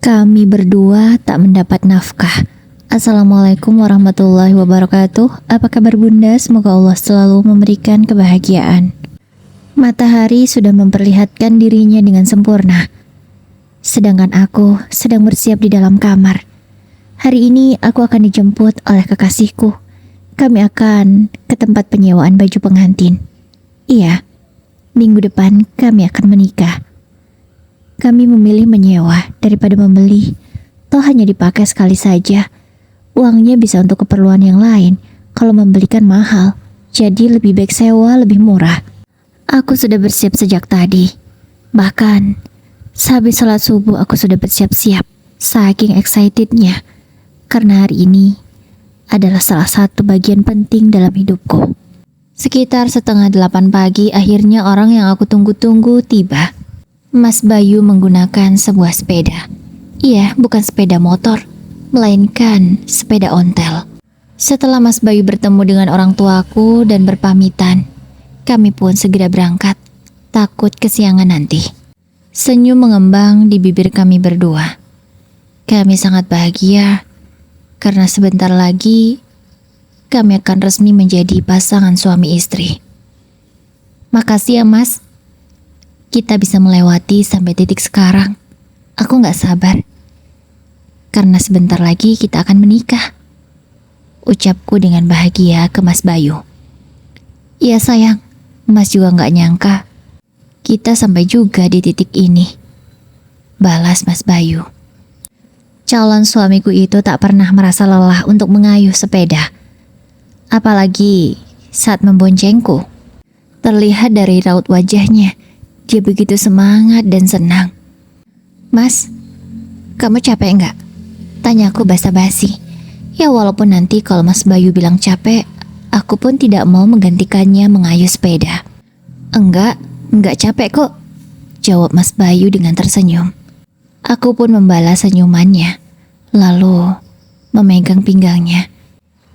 Kami berdua tak mendapat nafkah. Assalamualaikum warahmatullahi wabarakatuh. Apa kabar bunda? Semoga Allah selalu memberikan kebahagiaan. Matahari sudah memperlihatkan dirinya dengan sempurna, sedangkan aku sedang bersiap di dalam kamar. Hari ini aku akan dijemput oleh kekasihku. Kami akan ke tempat penyewaan baju pengantin. Iya, minggu depan kami akan menikah. Kami memilih menyewa daripada membeli. Toh hanya dipakai sekali saja. Uangnya bisa untuk keperluan yang lain. Kalau membelikan mahal, jadi lebih baik sewa lebih murah. Aku sudah bersiap sejak tadi. Bahkan sehabis sholat subuh aku sudah bersiap-siap. Saking excitednya. Karena hari ini adalah salah satu bagian penting dalam hidupku. Sekitar 7:30 pagi akhirnya orang yang aku tunggu-tunggu tiba. Mas Bayu menggunakan sebuah sepeda. Iya, bukan sepeda motor, melainkan sepeda ontel. Setelah Mas Bayu bertemu dengan orang tuaku dan berpamitan, kami pun segera berangkat, takut kesiangan nanti. Senyum mengembang di bibir kami berdua. Kami sangat bahagia, karena sebentar lagi kami akan resmi menjadi pasangan suami istri. Makasih ya Mas. Kita bisa melewati sampai titik sekarang. Aku gak sabar. Karena sebentar lagi kita akan menikah. Ucapku dengan bahagia ke Mas Bayu. Iya sayang, Mas juga gak nyangka kita sampai juga di titik ini. Balas Mas Bayu. Calon suamiku itu tak pernah merasa lelah untuk mengayuh sepeda. Apalagi saat memboncengku. Terlihat dari raut wajahnya, dia begitu semangat dan senang. Mas, kamu capek enggak? Tanyaku basa-basi. Ya walaupun nanti kalau Mas Bayu bilang capek, aku pun tidak mau menggantikannya mengayuh sepeda. Enggak capek kok, jawab Mas Bayu dengan tersenyum. Aku pun membalas senyumannya, lalu memegang pinggangnya.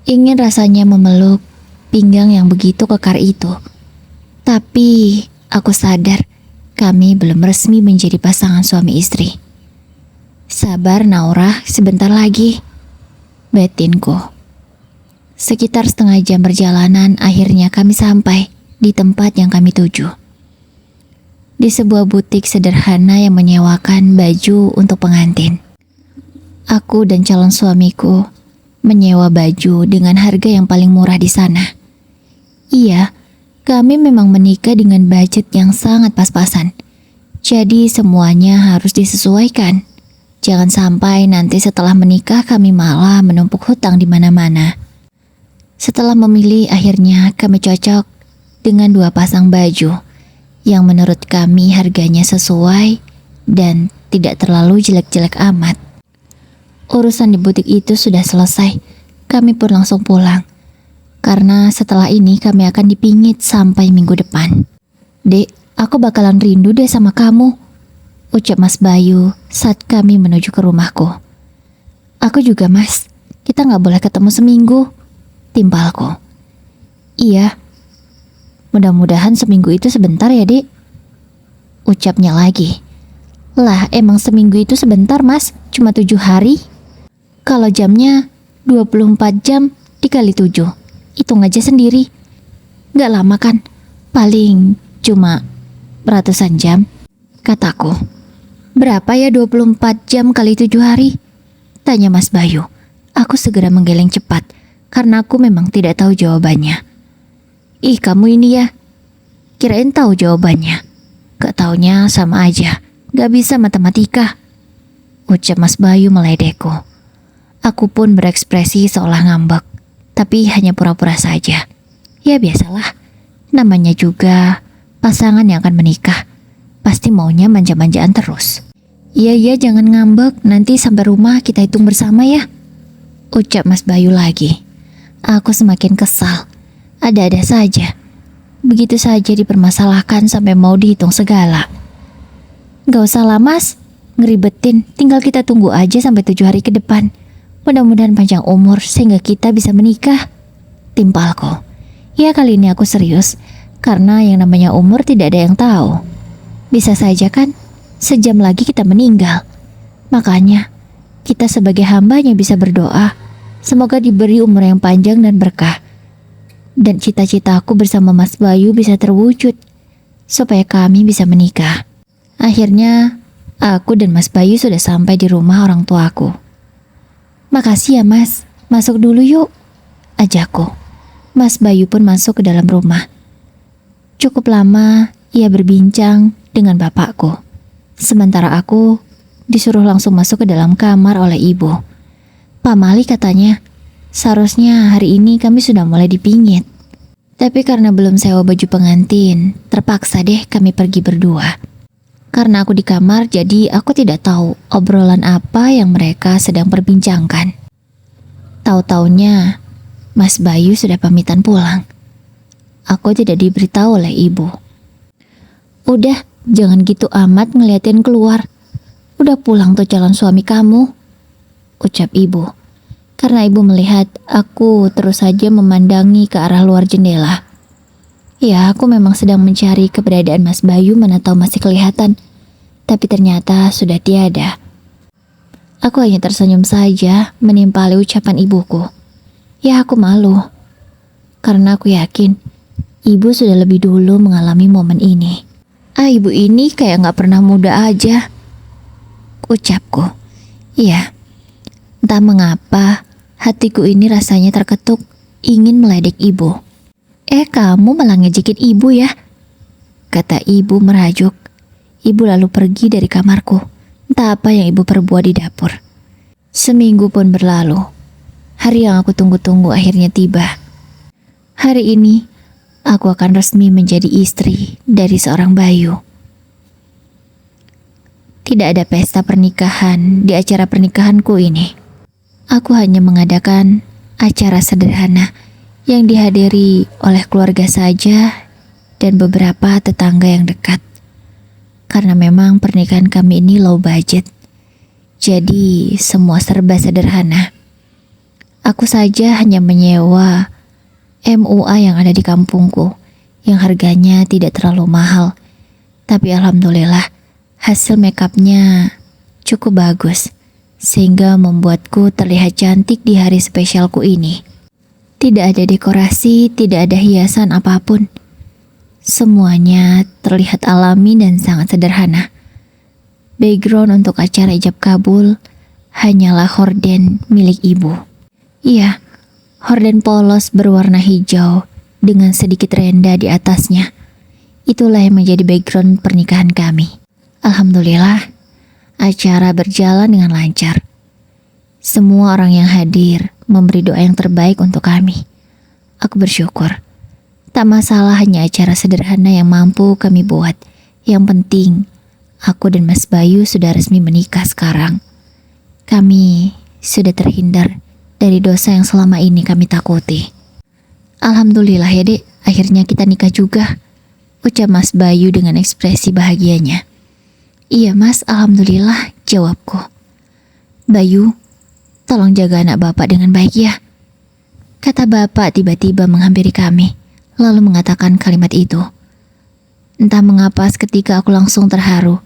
Ingin rasanya memeluk pinggang yang begitu kekar itu. Tapi aku sadar kami belum resmi menjadi pasangan suami istri. Sabar Naura, sebentar lagi, batinku. Sekitar setengah jam perjalanan, akhirnya kami sampai di tempat yang kami tuju. Di sebuah butik sederhana yang menyewakan baju untuk pengantin. Aku dan calon suamiku menyewa baju dengan harga yang paling murah di sana. Iya, kami memang menikah dengan budget yang sangat pas-pasan. Jadi semuanya harus disesuaikan. Jangan sampai nanti setelah menikah kami malah menumpuk hutang di mana-mana. Setelah memilih, akhirnya kami cocok dengan 2 pasang baju yang menurut kami harganya sesuai dan tidak terlalu jelek-jelek amat. Urusan di butik itu sudah selesai. Kami pun langsung pulang. Karena setelah ini kami akan dipingit sampai minggu depan. Dek, aku bakalan rindu deh sama kamu, ucap Mas Bayu saat kami menuju ke rumahku. Aku juga Mas, kita gak boleh ketemu seminggu, timpalku. Iya, mudah-mudahan seminggu itu sebentar ya dek, ucapnya lagi. Lah emang seminggu itu sebentar Mas, cuma 7 hari. Kalau jamnya 24 jam dikali 7, hitung aja sendiri. Gak lama kan? Paling cuma ratusan jam, kataku. Berapa ya 24 jam kali 7 hari? Tanya Mas Bayu. Aku segera menggeleng cepat, karena aku memang tidak tahu jawabannya. Ih kamu ini ya, kirain tahu jawabannya. Gak taunya sama aja, gak bisa matematika, ucap Mas Bayu meledekku. Aku pun berekspresi seolah ngambek, tapi hanya pura-pura saja. Ya biasalah, namanya juga pasangan yang akan menikah, pasti maunya manja-manjaan terus. Iya jangan ngambek, nanti sampai rumah kita hitung bersama ya, ucap Mas Bayu lagi. Aku semakin kesal, ada-ada saja. Begitu saja dipermasalahkan sampai mau dihitung segala. Gak usah lah Mas, ngeribetin, tinggal kita tunggu aja sampai 7 hari ke depan. Mudah-mudahan panjang umur sehingga kita bisa menikah, timpalku. Ya kali ini aku serius, karena yang namanya umur tidak ada yang tahu. Bisa saja kan, sejam lagi kita meninggal. Makanya, kita sebagai hambanya bisa berdoa, semoga diberi umur yang panjang dan berkah. Dan cita-citaku bersama Mas Bayu bisa terwujud, supaya kami bisa menikah. Akhirnya, aku dan Mas Bayu sudah sampai di rumah orang tuaku. Makasih ya Mas, masuk dulu yuk, ajakku. Mas Bayu pun masuk ke dalam rumah. Cukup lama ia berbincang dengan bapakku. Sementara aku disuruh langsung masuk ke dalam kamar oleh ibu. Pak Mali katanya, seharusnya hari ini kami sudah mulai dipingit. Tapi karena belum sewa baju pengantin, terpaksa deh kami pergi berdua. Karena aku di kamar, jadi aku tidak tahu obrolan apa yang mereka sedang perbincangkan. Tahu-taunya, Mas Bayu sudah pamitan pulang. Aku tidak diberitahu oleh ibu. Udah, jangan gitu amat ngeliatin keluar. Udah pulang tuh calon suami kamu, ucap ibu. Karena ibu melihat aku terus saja memandangi ke arah luar jendela. Ya, aku memang sedang mencari keberadaan Mas Bayu mana tahu masih kelihatan. Tapi ternyata sudah tiada. Aku hanya tersenyum saja menimpali ucapan ibuku. Ya, aku malu. Karena aku yakin ibu sudah lebih dulu mengalami momen ini. Ibu ini kayak gak pernah muda aja, ucapku. Iya, entah mengapa hatiku ini rasanya terketuk ingin meledek ibu. Kamu malah ngejekin ibu ya, kata ibu merajuk. Ibu lalu pergi dari kamarku. Entah apa yang ibu perbuat di dapur. Seminggu pun berlalu. Hari yang aku tunggu-tunggu akhirnya tiba. Hari ini aku akan resmi menjadi istri dari seorang Bayu. Tidak ada pesta pernikahan di acara pernikahanku ini. Aku hanya mengadakan acara sederhana yang dihadiri oleh keluarga saja dan beberapa tetangga yang dekat. Karena memang pernikahan kami ini low budget, jadi semua serba sederhana. Aku saja hanya menyewa MUA yang ada di kampungku, yang harganya tidak terlalu mahal. Tapi alhamdulillah, hasil makeupnya cukup bagus, sehingga membuatku terlihat cantik di hari spesialku ini. Tidak ada dekorasi, tidak ada hiasan apapun. Semuanya terlihat alami dan sangat sederhana. Background untuk acara ijab kabul hanyalah horden milik ibu. Iya, horden polos berwarna hijau dengan sedikit renda di atasnya. Itulah yang menjadi background pernikahan kami. Alhamdulillah, acara berjalan dengan lancar. Semua orang yang hadir memberi doa yang terbaik untuk kami. Aku bersyukur. Tak masalah, hanya acara sederhana yang mampu kami buat. Yang penting, aku dan Mas Bayu sudah resmi menikah sekarang. Kami sudah terhindar dari dosa yang selama ini kami takuti. Alhamdulillah ya dek, akhirnya kita nikah juga, ucap Mas Bayu dengan ekspresi bahagianya. Iya mas, alhamdulillah, jawabku. Bayu, tolong jaga anak bapak dengan baik ya, kata bapak tiba-tiba menghampiri kami. Lalu mengatakan kalimat itu. Entah mengapa seketika aku langsung terharu.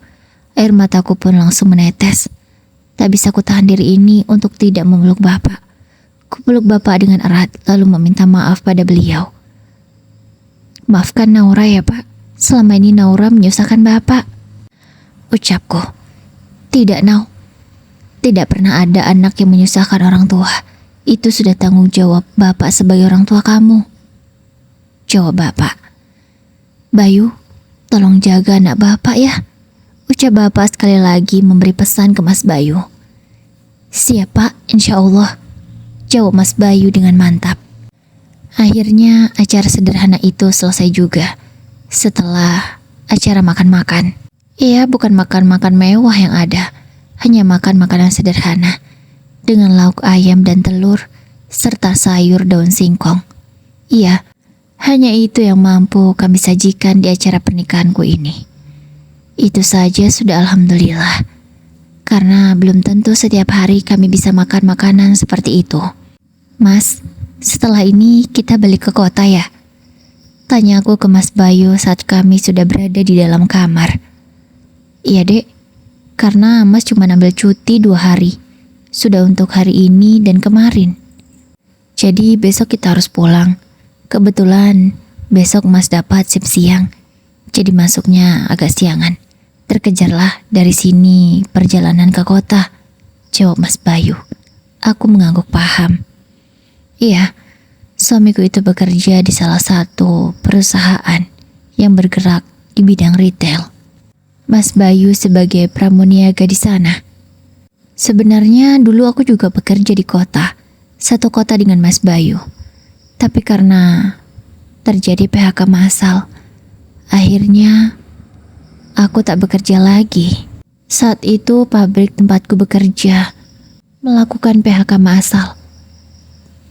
Air mataku pun langsung menetes. Tak bisa ku tahan diri ini untuk tidak memeluk bapak. Ku peluk bapak dengan erat lalu meminta maaf pada beliau. Maafkan Naura ya pak, selama ini Naura menyusahkan bapak, ucapku. Tidak Nau, tidak pernah ada anak yang menyusahkan orang tua. Itu sudah tanggung jawab bapak sebagai orang tua kamu, jawab bapak. Bayu, tolong jaga anak bapak ya, ucap bapak sekali lagi memberi pesan ke Mas Bayu. Siap pak, insya Allah, jawab Mas Bayu dengan mantap. Akhirnya acara sederhana itu selesai juga. Setelah acara makan-makan. Iya, bukan makan-makan mewah yang ada, hanya makan makanan sederhana dengan lauk ayam dan telur serta sayur daun singkong. Iya, hanya itu yang mampu kami sajikan di acara pernikahanku ini. Itu saja sudah alhamdulillah. Karena belum tentu setiap hari kami bisa makan makanan seperti itu. Mas, setelah ini kita balik ke kota ya? Tanya aku ke Mas Bayu saat kami sudah berada di dalam kamar. Iya dek, karena Mas cuma ambil cuti 2 hari. Sudah untuk hari ini dan kemarin. Jadi besok kita harus pulang. Kebetulan besok Mas dapat shift siang. Jadi masuknya agak siangan. Terkejarlah dari sini perjalanan ke kota, jawab Mas Bayu. Aku mengangguk paham. Iya, suamiku itu bekerja di salah satu perusahaan yang bergerak di bidang retail. Mas Bayu sebagai pramuniaga di sana. Sebenarnya dulu aku juga bekerja di kota, satu kota dengan Mas Bayu. Tapi karena terjadi PHK massal, akhirnya aku tak bekerja lagi. Saat itu pabrik tempatku bekerja melakukan PHK massal.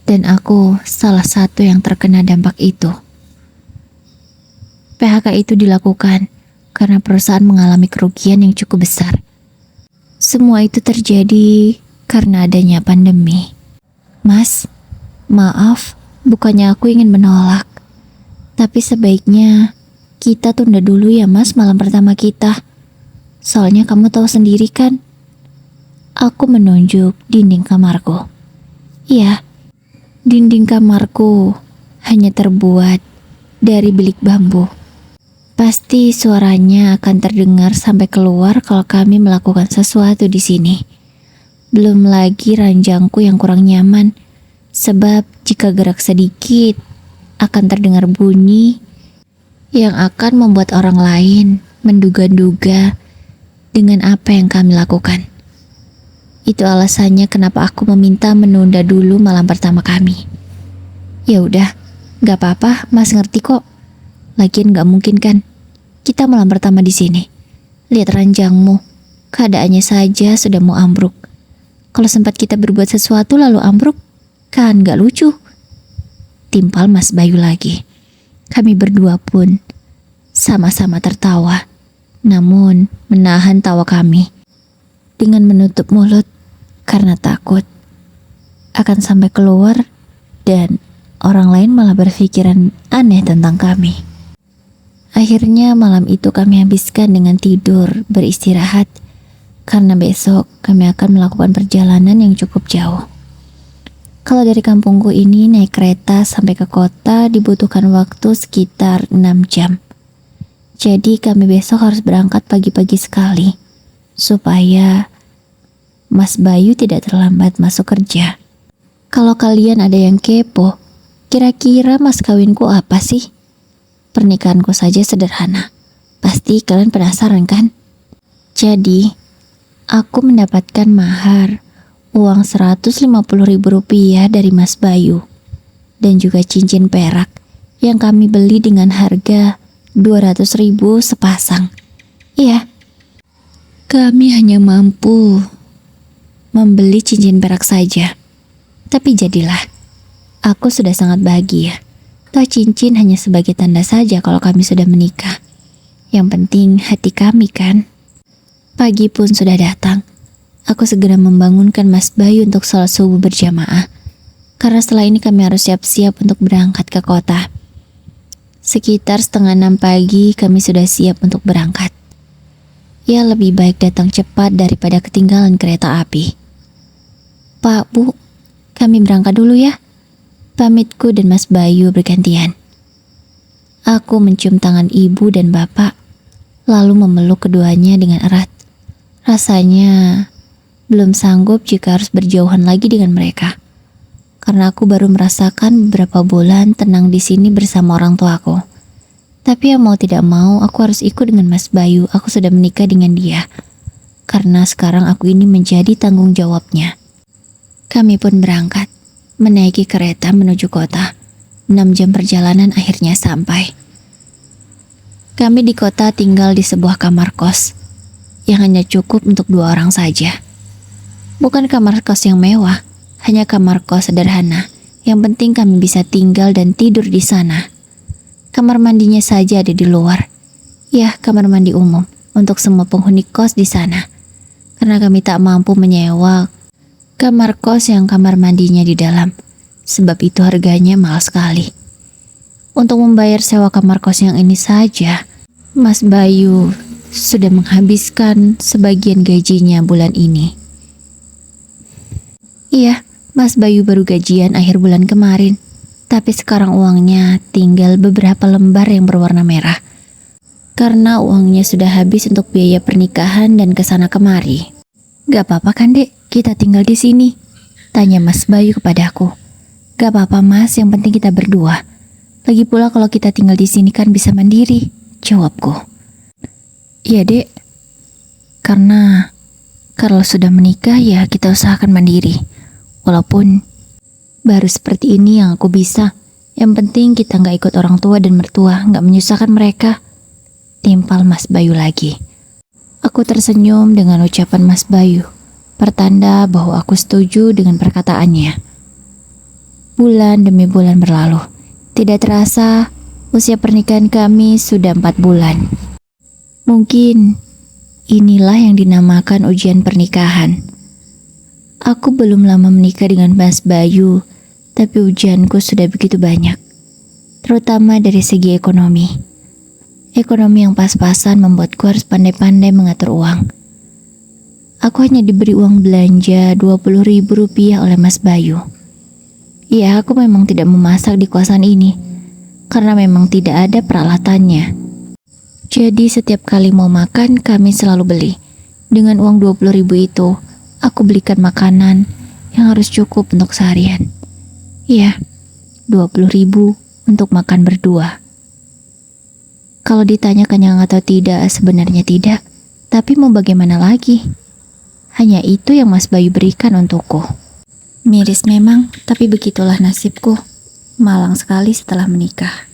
Dan aku salah satu yang terkena dampak itu. PHK itu dilakukan karena perusahaan mengalami kerugian yang cukup besar. Semua itu terjadi karena adanya pandemi. Mas, maaf, bukannya aku ingin menolak. Tapi sebaiknya kita tunda dulu ya Mas malam pertama kita. Soalnya kamu tahu sendiri kan. Aku menunjuk dinding kamarku. Iya, dinding kamarku hanya terbuat dari bilik bambu. Pasti suaranya akan terdengar sampai keluar kalau kami melakukan sesuatu di sini. Belum lagi ranjangku yang kurang nyaman. Sebab jika gerak sedikit akan terdengar bunyi yang akan membuat orang lain menduga-duga dengan apa yang kami lakukan. Itu alasannya kenapa aku meminta menunda dulu malam pertama kami. Ya udah, gak apa-apa, Mas ngerti kok. Lagian gak mungkin kan kita malam pertama di sini. Lihat ranjangmu, keadaannya saja sudah mau ambruk. Kalau sempat kita berbuat sesuatu lalu ambruk, kan gak lucu. Timpal Mas Bayu lagi. Kami berdua pun sama-sama tertawa, namun menahan tawa kami dengan menutup mulut karena takut akan sampai keluar dan orang lain malah berpikiran aneh tentang kami. Akhirnya malam itu kami habiskan dengan tidur beristirahat karena besok kami akan melakukan perjalanan yang cukup jauh. Kalau dari kampungku ini naik kereta sampai ke kota dibutuhkan waktu sekitar 6 jam. Jadi kami besok harus berangkat pagi-pagi sekali supaya Mas Bayu tidak terlambat masuk kerja. Kalau kalian ada yang kepo, kira-kira mas kawinku apa sih? Pernikahanku saja sederhana. Pasti kalian penasaran kan? Jadi, aku mendapatkan mahar uang Rp150.000 dari Mas Bayu dan juga cincin perak yang kami beli dengan harga Rp200.000 sepasang. Iya, kami hanya mampu membeli cincin perak saja. Tapi jadilah, aku sudah sangat bahagia. Toh cincin hanya sebagai tanda saja kalau kami sudah menikah. Yang penting hati kami kan. Pagi pun sudah datang. Aku segera membangunkan Mas Bayu untuk sholat subuh berjamaah. Karena setelah ini kami harus siap-siap untuk berangkat ke kota. Sekitar 5:30 pagi kami sudah siap untuk berangkat. Ya lebih baik datang cepat daripada ketinggalan kereta api. Pak, Bu, kami berangkat dulu ya. Pamitku dan Mas Bayu bergantian. Aku mencium tangan ibu dan bapak, lalu memeluk keduanya dengan erat. Rasanya belum sanggup jika harus berjauhan lagi dengan mereka. Karena aku baru merasakan beberapa bulan tenang di sini bersama orang tuaku. Tapi yang mau tidak mau, aku harus ikut dengan Mas Bayu. Aku sudah menikah dengan dia. Karena sekarang aku ini menjadi tanggung jawabnya. Kami pun berangkat, menaiki kereta menuju kota. 6 jam perjalanan akhirnya sampai. Kami di kota tinggal di sebuah kamar kos yang hanya cukup untuk 2 orang saja. Bukan kamar kos yang mewah, hanya kamar kos sederhana. Yang penting kami bisa tinggal dan tidur di sana. Kamar mandinya saja ada di luar. Ya, kamar mandi umum untuk semua penghuni kos di sana. Karena kami tak mampu menyewa kamar kos yang kamar mandinya di dalam. Sebab itu harganya mahal sekali. Untuk membayar sewa kamar kos yang ini saja, Mas Bayu sudah menghabiskan sebagian gajinya bulan ini. Iya, Mas Bayu baru gajian akhir bulan kemarin. Tapi sekarang uangnya tinggal beberapa lembar yang berwarna merah. Karena uangnya sudah habis untuk biaya pernikahan dan kesana kemari. Gak apa-apa kan dek, kita tinggal di sini? Tanya Mas Bayu kepadaku. Gak apa-apa mas, yang penting kita berdua. Lagi pula kalau kita tinggal di sini kan bisa mandiri, jawabku. Iya dek, karena kalau sudah menikah ya kita usahakan mandiri. Walaupun baru seperti ini yang aku bisa. Yang penting kita gak ikut orang tua dan mertua, gak menyusahkan mereka. Timpal Mas Bayu lagi. Aku tersenyum dengan ucapan Mas Bayu, pertanda bahwa aku setuju dengan perkataannya. Bulan demi bulan berlalu. Tidak terasa, usia pernikahan kami sudah 4 bulan. Mungkin inilah yang dinamakan ujian pernikahan. Aku belum lama menikah dengan Mas Bayu, tapi ujianku sudah begitu banyak. Terutama dari segi ekonomi. Ekonomi yang pas-pasan membuatku harus pandai-pandai mengatur uang. Aku hanya diberi uang belanja Rp20.000 oleh Mas Bayu. Ya, aku memang tidak memasak di kosan ini, karena memang tidak ada peralatannya. Jadi setiap kali mau makan, kami selalu beli. Dengan uang 20.000 itu, aku belikan makanan yang harus cukup untuk seharian. Ya, 20.000 untuk makan berdua. Kalau ditanya kenyang atau tidak, sebenarnya tidak. Tapi mau bagaimana lagi? Hanya itu yang Mas Bayu berikan untukku. Miris memang, tapi begitulah nasibku. Malang sekali setelah menikah.